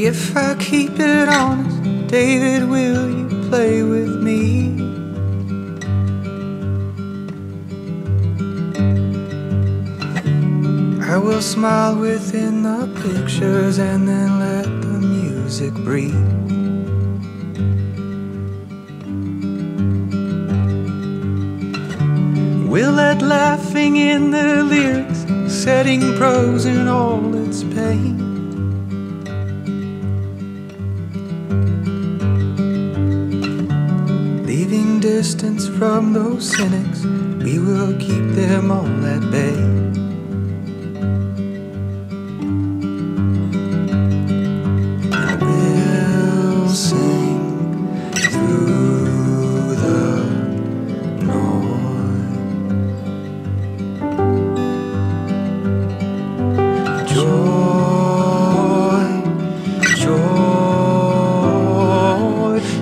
If I keep it honest, David, will you play with me? I will smile within the pictures and then let the music breathe. We'll let laughing in the lyrics, setting prose in all its pain. Leaving distance from those cynics, we will keep them all at bay. And we'll sing through the noise. Joy, joy,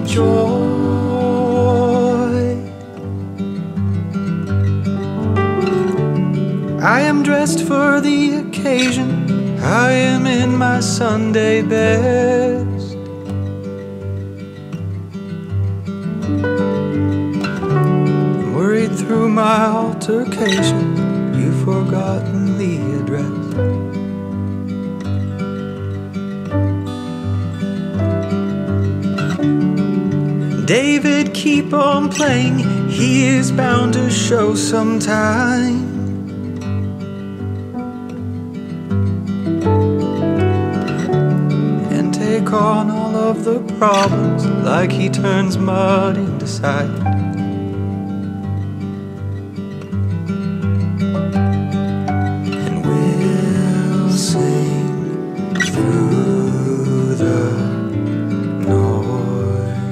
joy. I am dressed for the occasion, I am in my Sunday best. Worried through my altercations, you've forgotten the address. David, keep on playing, he is bound to show sometime. Take on all of the problems like he turns mud into sight. And we'll sing through the noise.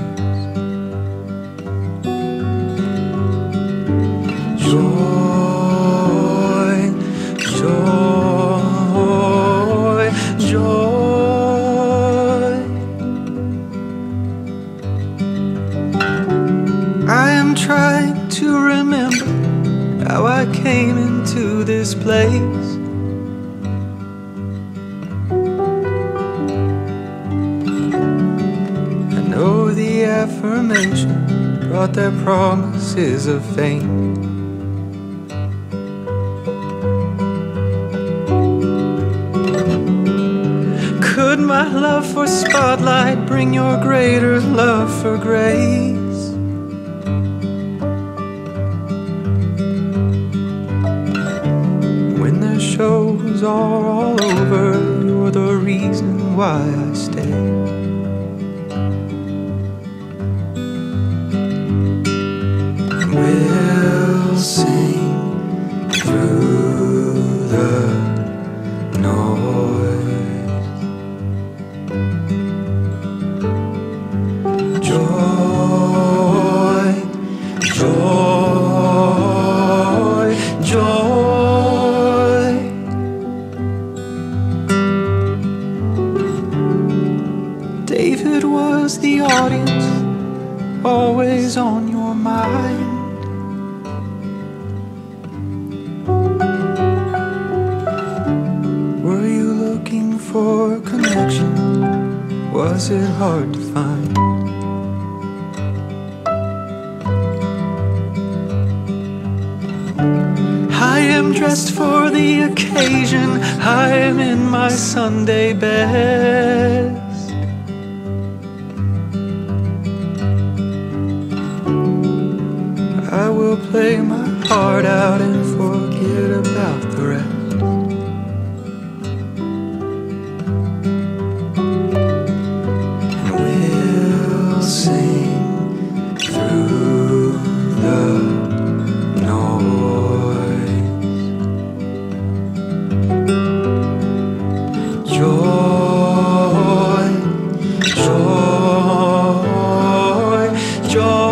Joy, joy, joy. I am trying to remember how I came into this place. I know the affirmations brought their promises of fame. Could my love for spotlight bring your greater love for grace? Shows are all over, you're the reason why I stay. And we'll sing through the noise. Joy, joy, joy. David was the audience, always on your mind. Were you looking for a connection? Was it hard to find? I am dressed for the occasion, I am in my Sunday best. I will play my heart out and forget about the rest. And we'll sing through the noise. Joy, joy, joy.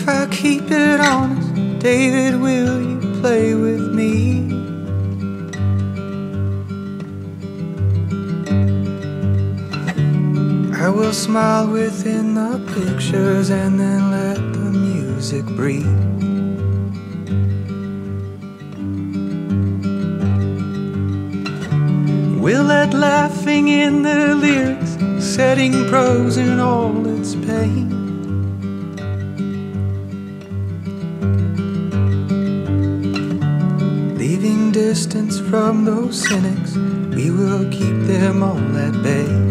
If I keep it honest, David, will you play with me? I will smile within the pictures and then let the music breathe. We'll let laughing in the lyrics, setting prose in all its pain. Leaving distance from those cynics, we will keep them all at bay.